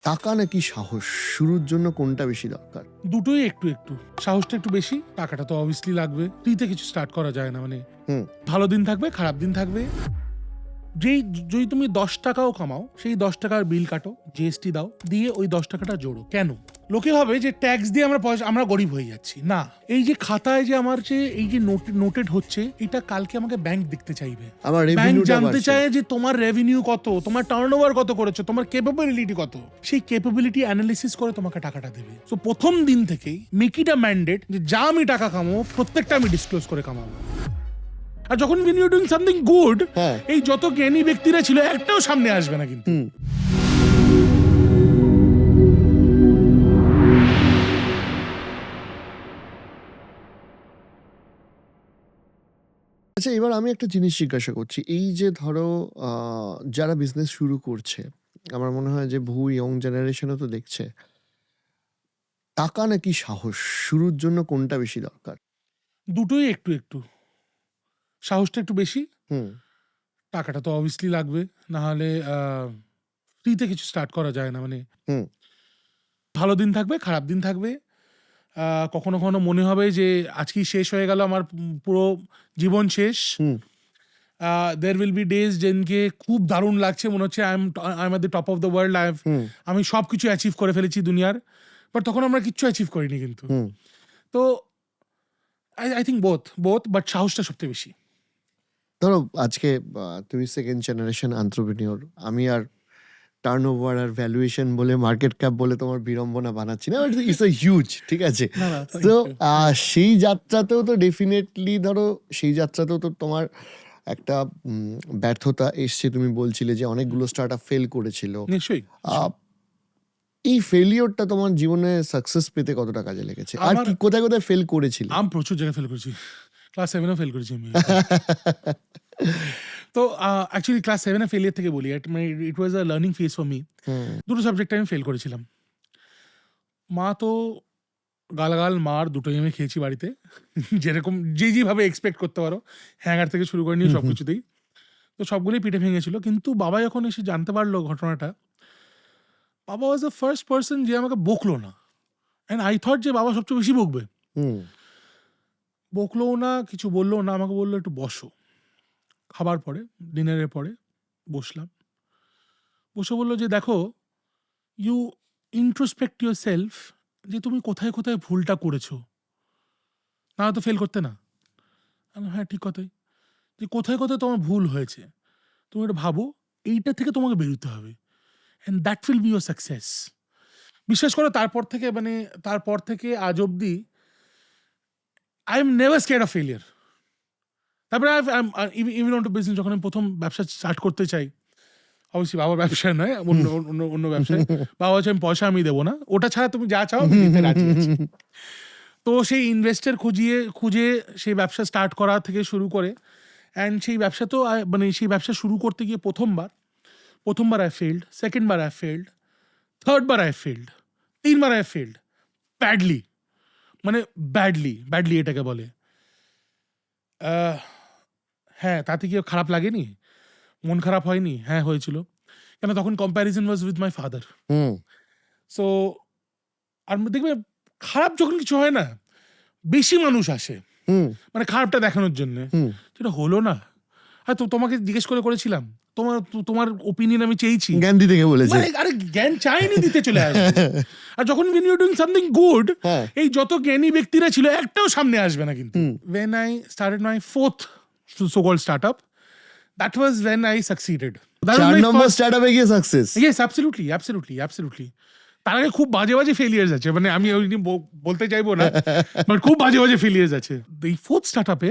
টাকা নাকি সাহস? শুরুর জন্য কোনটা বেশি দরকার? দুটোই একটু একটু। সাহসটা একটু বেশি, টাকাটা তো অবভিয়াসলি লাগবে। ফ্রিতে কিছু স্টার্ট করা যায় না। মানে হুম। ভালো দিন থাকবে, খারাপ দিন থাকবে। যদি তুমি ১০ টাকাও কামাও, সেই ১০ টাকার বিল কাটো, জিএসটি দাও, দিয়ে ওই ১০ টাকাটা জোড়ো। কেন? লোকে ভাবে যে ট্যাক্স দিয়ে আমরা গরিব হয়ে যাচ্ছি। না, এই যে খাতায় যে আমার যে এই যে নোটেড হচ্ছে, এটা কালকে আমাকে ব্যাংক দেখতে চাইবে। আমার ব্যাংক রেভিনিউটা জানতে বাড়ছে। চায় যে তোমার রেভিনিউ কত, তোমার টার্নওভার কত করেছো, তোমার ক্যাপাবিলিটি কত। সেই ক্যাপাবিলিটি অ্যানালিসিস করে তোমাকে টাকাটা দেবে। সো প্রথম দিন থেকেই মেক ইট আ ম্যান্ডেট যে যা আমি টাকা কামাবো প্রত্যেকটা আমি ডিসক্লোজ করে কামাবো। আর যখন when you're doing something good, হ্যাঁ। এই যত জ্ঞানী ব্যক্তিরা ছিল একটাও সামনে আসবে না কিন্তু। হুম। আচ্ছা, এবার আমি একটা জিনিস জিজ্ঞাসা করছি। এই যে ধরো যারা বিজনেস শুরু করছে, আমার মনে হয় যে বহু ইয়ং জেনারেশনও তো দেখছে। টাকা নাকি সাহস? শুরুর জন্য কোনটা বেশি দরকার? দুটোই একটু একটু। সাহসটা একটু বেশি, হুম। টাকাটা তো অবভিয়াসলি লাগবে। না হলে ফ্রিতে কিছু স্টার্ট করা যায় না। মানে হুম। ভালো দিন থাকবে, খারাপ দিন থাকবে। কখনো কখনো মনে হবে যে আজকেই শেষ হয়ে গেল, আমার পুরো জীবন শেষ। Hmm. There will be days যেদিনকে খুব দারুণ লাগছে, মনে হচ্ছে I am at the top of the world, hmm. আমি সব কিছু অ্যাচিভ করে ফেলেছি দুনিয়ার। বাট তখন আমরা কিচ্ছু অ্যাচিভ করিনি কিন্তু। হুম। তো আই থিঙ্ক বোথ, বাট সাহসটা সবচেয়ে বেশি। ধরো আজকে তুমি সেকেন্ড জেনারেশন এন্টারপ্রেনিউর। আমি আর টার্নওভার আর ভ্যালুয়েশন বলে, মার্কেট ক্যাপ বলে তোমার বিড়ম্বনা বানাচ্ছি না। ইটস আ হিউজ, ঠিক আছে? না, না, thank তো you. সেই যাত্রাতেও তো ডেফিনেটলি ধরো সেই যাত্রাতেও তো তোমার একটা ব্যর্থতা এসছে। তুমি বলছিলে যে অনেকগুলো স্টার্টআপ ফেল করেছিল। নিশ্চয়ই। এই ফেলিওরটা তোমার জীবনে সাকসেস পেতে কতটা কাজে লেগেছে? আর আমার কি কোথায় কোথায় ফেল করেছিলে? আমি প্রচুর জায়গায় ফেল করেছি। ক্লাস 7 ফেল করেছি আমি। তো অ্যাকচুয়ালি ক্লাস 7 ফেলিয়ার থেকে বলি, ইট ওয়াজ আ লার্নিং ফেজ ফর মি। হুম। দুটো সাবজেক্টে আমি ফেল করেছিলাম। মা তো গালাগাল মার দুটোই আমি খেয়েছি বাড়িতে। যেরকম যেভাবে এক্সপেক্ট করতে পারো, হ্যাঙ্গার থেকে শুরু করে নিয়ে হুম, হুম। সবকিছুতেই। তো সবগুলোই পিঠে ভেঙেছিল। কিন্তু বাবা যখন এসে জানতে পারলো ঘটনাটা, বাবা ওয়াজ দ্য ফার্স্ট পারসন যে আমাকে বকলো না। অ্যান্ড আই থট যে বাবা সবচেয়ে বেশি বকবে। হুম। বকলোও না, কিছু বললোও না, আমাকে বললো একটু বসো। খাবার পরে, ডিনারের পরে বসলাম। বসে বললো যে দেখো, ইউ ইন্ট্রোস্পেক্ট ইউর সেলফ, যে তুমি কোথায় কোথায় ভুলটা করেছো, না তো ফেল করতে না। আমি বললাম, হ্যাঁ ঠিক কথাই, যে কোথায় কোথায় তোমার ভুল হয়েছে তুমি এটা ভাবো, এইটা থেকে তোমাকে বেরোতে হবে, and that will be your success. বিশ্বাস করো, তারপর থেকে আজ অব্দি I am never scared of failure. তারপরে ইভেন অন টু বিজনেস, যখন আমি প্রথম ব্যবসা স্টার্ট করতে চাই, অবশ্যই বাবার ব্যবসায় নয়, অন্য অন্য অন্য ব্যবসায়, বাবা হচ্ছে আমি পয়সা আমি দেবো না, ওটা ছাড়া তুমি যা চাও আমি দিতে রাজি আছি। তো সেই ইনভেস্টার খুঁজে সেই ব্যবসা স্টার্ট করা থেকে শুরু করে, অ্যান্ড সেই ব্যবসা তো সেই ব্যবসা শুরু করতে গিয়ে প্রথমবার আই ফেল্ড, সেকেন্ডবার আই ফেল্ড, থার্ডবার আই ফেল্ড, 3বার আই ফেল্ড ব্যাডলি। মানে ব্যাডলি এটাকে বলে। হ্যাঁ, তাতে কি খারাপ লাগেনি? মন খারাপ হয়নি? হ্যাঁ হয়েছিল। কেন, তখন comparison was with my father. Hmm. So আর দেখবে, খারাপ যখন কিছু হয় না, বেশি মানুষ আসে হুম। মানে খারাপটা দেখানোর জন্য। হুম। সেটা হলো না। হ্যাঁ, তো তোমাকে জিজ্ঞেস করেছিলাম, তোমার ওপিনিয়ন আমি চেয়েছি। জ্ঞান দিতে কে বলেছে? মানে আরে জ্ঞান চাইনি, দিতে চলে আসবে। আর যখন when you're doing something good, হ্যাঁ। এই যত জ্ঞানী ব্যক্তিরা ছিল একটাও সামনে আসবে না কিন্তু। হুম। When I started my fourth so-called startup, that was when I succeeded. That was 4 my number first. স্টার্টআপে গিয়ে সাকসেস। Yes, absolutely. তার আগে খুব বাজে ফেলিয়ার্স আছে, মানে আমি ওই নিয়ে বলতে চাইবো না, বাট খুব বাজে ফেলিয়ার্স আছে। এই ফোর্থ স্টার্টআপে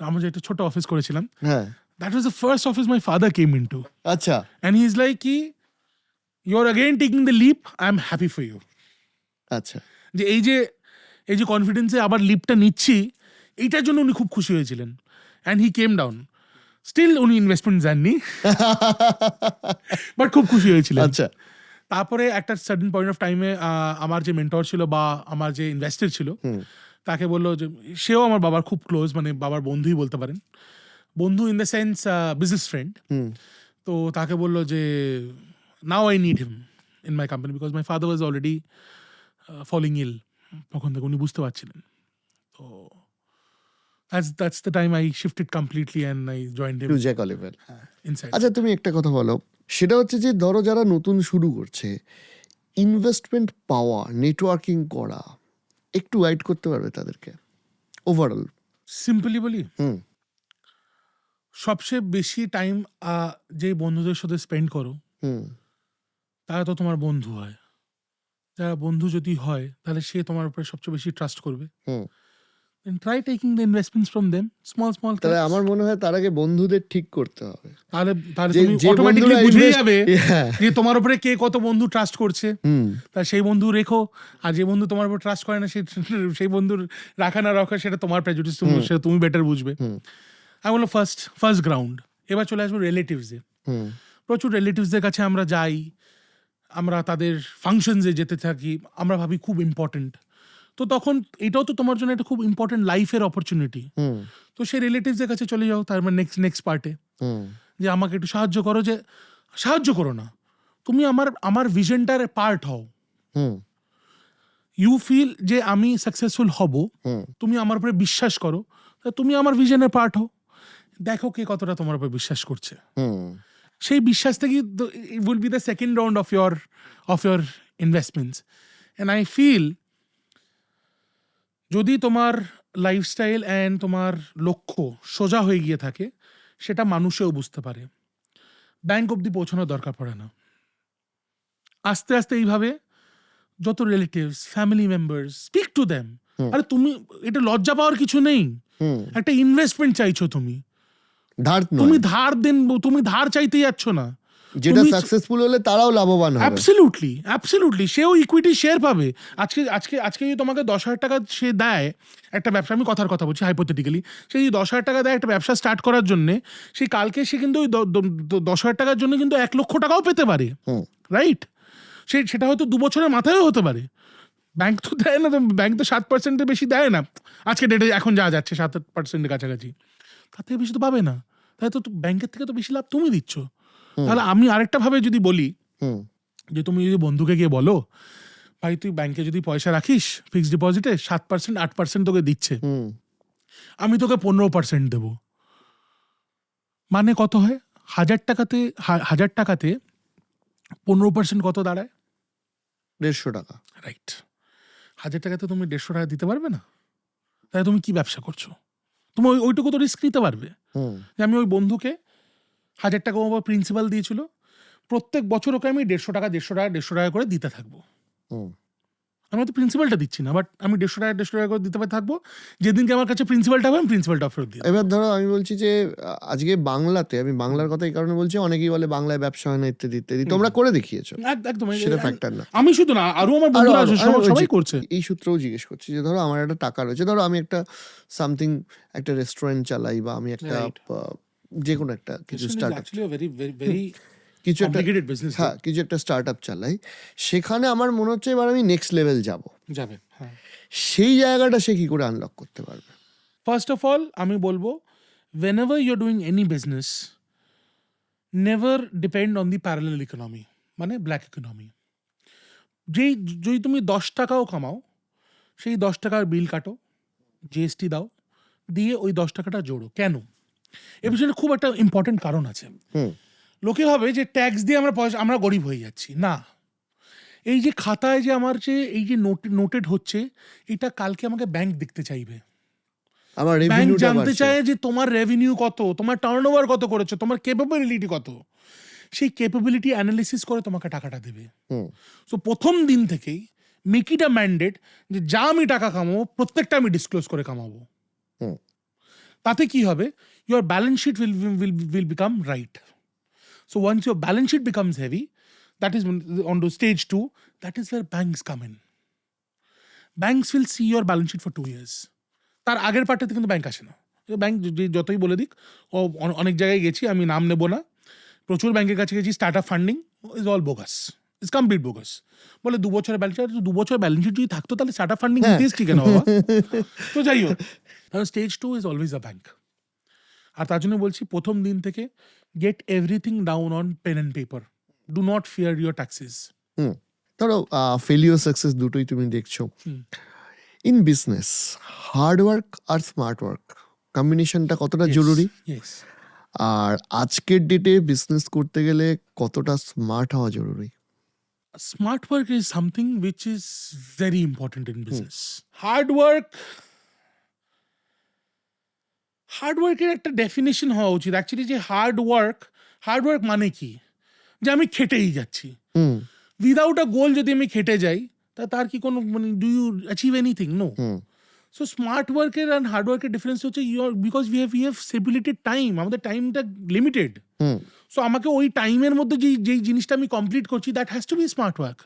আমরা যে একটা ছোট অফিস করেছিলাম, হ্যাঁ। that was the first office my father came into. আচ্ছা। And he's like, you're again taking the leap, I'm happy for you. আচ্ছা। যে এই যে কনফিডেন্সে আবার লিপটা নিচ্ছি, এইটার জন্য উনি খুব খুশি হয়েছিলেন। And he came down. Still উনি ইনভেস্টমেন্ট যাননি, বাট খুব খুশি হয়েছিলেন। আচ্ছা। তারপরে একটা সার্টেন পয়েন্ট অফ টাইমে আমার যে মেন্টর ছিল বা আমার যে ইনভেস্টর ছিল, তাকে বললো যে, সেও আমার বাবার খুব ক্লোজ, মানে বাবার বন্ধুই বলতে পারেন, বন্ধু in the sense business friend. তো তাকে বললো যে now I need him, in my company because my father was already falling ill. তখন থেকে উনি বুঝতে পারছিলেন। তো that's the time I shifted completely and I joined him to Jack Oliver. inside. আচ্ছা তুমি একটা কথা বলো, সেটা হচ্ছে যে ধরো যারা নতুন শুরু করছে, ইনভেস্টমেন্ট পাওয়া, নেটওয়ার্কিং করা, একটু গাইড করতে পারবে তাদেরকে ওভারঅল? Simply বলি, হুম সবচেয়ে বেশি টাইম যে বন্ধুদের সাথে স্পেন্ড করো হুম তারা তো তোমার বন্ধু হয়। যারা বন্ধু যদি হয় তাহলে সে তোমার উপরে সবচেয়ে বেশি ট্রাস্ট করবে। হুম And try taking the investments from them, small তাহলে caps. আমার মনে হয় তার আগে বন্ধুদের ঠিক করতে হবে। তাহলে যে তুমি যে অটোমেটিকলি বন্ধুরা বুঝে invest- যাবে হ্যাঁ, যে তোমার উপরে কে কত বন্ধু ট্রাস্ট করছে। হুম তা সেই বন্ধু রেখো, আর যে বন্ধু তোমার উপর ট্রাস্ট করে না সেই বন্ধুর রাখা না রাখা সেটা তোমার প্রেজুডিস, সেটা তুমি বেটার বুঝবে। হুম আমি বললাম ফার্স্ট গ্রাউন্ড। এবার চলে আসবো রিলেটিভসে। হুম প্রচুর রিলেটিভসদের কাছে আমরা যাই, আমরা তাদের ফাংশনসে যেতে থাকি, আমরা ভাবি খুব ইম্পর্টেন্ট। তো তখন এটাও তো তোমার জন্য একটা খুব ইম্পর্টেন্ট লাইফের অপরচুনিটি। হুম তো সেই রিলেটিভসদের কাছে চলে যাও, তার মানে নেক্সট পার্টে হুম যে আমাকে একটু সাহায্য করো, যে সাহায্য করো না, তুমি আমার ভিশনটার পার্ট হও। হুম ইউ ফিল যে আমি সাকসেসফুল হব, হুম তুমি আমার উপরে বিশ্বাস করো, তা তুমি আমার ভিশনের পার্ট হও। দেখো কে কতটা তোমার উপরে বিশ্বাস করছে। হুম সেই বিশ্বাস থেকে will be the second round of your investments. And I feel যদি তোমার লাইফস্টাইল অ্যান্ড তোমার লক্ষ্য সোজা হয়ে গিয়ে থাকে, সেটা মানুষেও বুঝতে পারে। ব্যাংক অবধি পৌঁছানোর দরকার পড়ে না। আস্তে আস্তে এইভাবে যত relatives, family members, speak to them. আরে তুমি এটা লজ্জা পাওয়ার কিছু নেই। হুম একটা ইনভেস্টমেন্ট চাইছো তুমি, ধার তুমি নয়, তুমি ধার চাইতে যাচ্ছ না। যেটা তুমি- সাকসেসফুল হলে তারাও লাভবান হবে। অ্যাবসলিউটলি সেও ইকুইটি শেয়ার পাবে। আজকে যদি তোমাকে 10,000 টাকা সে দেয় একটা ব্যবসা, আমি কথার কথা বলছি হাইপোথেটিক্যালি, সে যদি 10,000 টাকা দেয় একটা ব্যবসা স্টার্ট করার জন্য, সেই কালকে সে কিন্তু ওই 10,000 টাকার জন্য কিন্তু 1 লক্ষ টাকাও পেতে পারে। হুম রাইট? সেটা হয়তো 2 বছরের মাথায়ও হতে পারে। ব্যাংক তো দেয় না, ব্যাংক তো 7%-এর বেশি দেয় না আজকে ডেটে, এখন যা যাচ্ছে 7% কাছাকাছি, তার থেকে বেশি তো পাবে না। তাই তো ব্যাংকের থেকে তো বেশি লাভ তুমি দিচ্ছ। তাহলে আমি আরেকটা ভাবে যদি বলি, হুম যে তুমি যদি বন্ধুকে গিয়ে বলো, ভাই তুই ব্যাংকে যদি পয়সা রাখিস ফিক্সড ডিপোজিটে 7%, 8% তোকে দিচ্ছে, হুম আমি তোকে 15% দেবো, মানে কত হয়? 1,000 টাকাতে 15% কত দাঁড়ায়? 150 টাকা। রাইট। 1,000 টাকাতে তুমি 150 টাকা দিতে পারবে না? তাই তুমি কি ব্যবসা করছো? তুমি ওইটুকু তো রিস্ক নিতে পারবে। হুম যে আমি ওই বন্ধুকে 1,000 টাকা আমার প্রিন্সিপাল দিয়েছিল, প্রত্যেক বছর ওকে আমি 150 টাকা করে দিতে থাকবো। হুম আমি তো প্রিন্সিপালটা দিচ্ছি না, বাট আমি 150 টাকা করে দিতে থাকবো। যেদিনকে আমার কাছে প্রিন্সিপালটা হবে আমি প্রিন্সিপালটা ফেরত দিয়ে দেবো। এবার ধরো আমি বলছি যে আজকে বাংলাতে, আমি বাংলার কথা এই কারণে বলছি, অনেকেই বলে বাংলায় ব্যবসা হয় না ইত্যাদি ইত্যাদি, তোমরা করে দেখিয়েছো, একদম সেটা ফ্যাক্টর না। আমি শুধু না, আরো আমার বন্ধুরা আছে, সবাই করছে। এই সূত্রেও জিজ্ঞেস করছি যে ধরো আমার একটা টাকা রয়েছে, ধরো আমি একটা সামথিং, একটা রেস্টুরেন্ট চালাই, বা আমি একটা Right. যে কোনো একটা কিছু স্টার্ট আপ, কিছু একটা, হ্যাঁ কিছু একটা স্টার্ট আপ চালাই, সেখানে আমার মনে হচ্ছে এবার আমি নেক্সট লেভেল যাব, যাবে। হ্যাঁ, সেই জায়গাটা সে কি করে আনলক করতে পারবে? ফার্স্ট অফ অল আমি বলবো, whenever you're doing any business, never depend on the parallel economy, মানে ব্ল্যাক ইকোনমি। যদি তুমি 10 টাকাও কামাও, সেই 10 টাকার বিল কাটো, জিএসটি দাও, দিয়ে ওই 10 টাকাটা জোড়ো। কেন? এর পিছনে খুব একটা ইম্পর্টেন্ট কারণ আছে। হুম লোকে ভাবে যে ট্যাক্স দিয়ে আমরা গরিব হয়ে যাচ্ছি। না, এই যে খাতায় যে আমার যে এই যে নোটেড হচ্ছে, এটা কালকে আমাকে ব্যাংক দেখতে চাইবে। আমার ব্যাংক রেভিনিউটা জানতে বাড়ছে। চায় যে তোমার রেভিনিউ কত, তোমার টার্নওভার কত করেছো, তোমার ক্যাপাবিলিটি কত। সেই ক্যাপাবিলিটি অ্যানালিসিস করে তোমাকে টাকাটা দেবে। হুম সো প্রথম দিন থেকেই মেক ইট আ ম্যান্ডেট যে যা আমি টাকা কামাবো প্রত্যেকটা আমি ডিসক্লোজ করে কামাবো। হুম তাতে কি হবে? Your balance sheet will become right. So once your balance sheet becomes heavy, that is on to stage 2, that is where banks come in. Banks will see your balance sheet for 2 years. তার আগের পার্টিতে কিন্তু bank আসে না। Bank যতই বলে দিক, অনেক জায়গায় গেছি, আমি নাম নেব না, প্রচুর ব্যাংকের কাছে গেছি, start up funding is all bogus, is complete bogus. বলে 2 বছরের ব্যালেন্স শিট, 2 বছরের ব্যালেন্স শিট যদি থাকতো তাহলে স্টার্ট আপ ফান্ডিং দিতে এসছি কেন বাবা? তো যাই হোক, তাহলে stage 2 is always a bank. আর তার জন্য বলছি, প্রথম দিন থেকে get everything down on pen and paper. Do not fear your taxes. ধরো ফেলিওর সাকসেস দুটোই তুমি দেখছো। Hmm. In business hard work আর স্মার্ট ওয়ার্ক কম্বিনেশনটা কতটা জরুরি, ইয়েস। আর আজকের ডেটে বিজনেস করতে গেলে কতটা স্মার্ট হওয়া জরুরি? Smart work is something which is very important in business. Hard work, এর একটা ডেফিনেশন হওয়া উচিত অ্যাকচুয়ালি, যে হার্ড ওয়ার্ক মানে কি, যে আমি খেটেই যাচ্ছি হুম উইদাউট আ গোল। যদি আমি খেটে যাই তার কি কোনো মানে do you achieve anything? No. Hmm so smart ওয়ার্কের অ্যান্ড হার্ড ওয়ার্কের ডিফারেন্স হচ্ছে বিকজ উই হ্যাভ স্টেবিলিটেড টাইম, আমাদের টাইমটা লিমিটেড। হুম সো আমাকে ওই টাইমের মধ্যে যেই জিনিসটা আমি কমপ্লিট করছি that has to be smart work.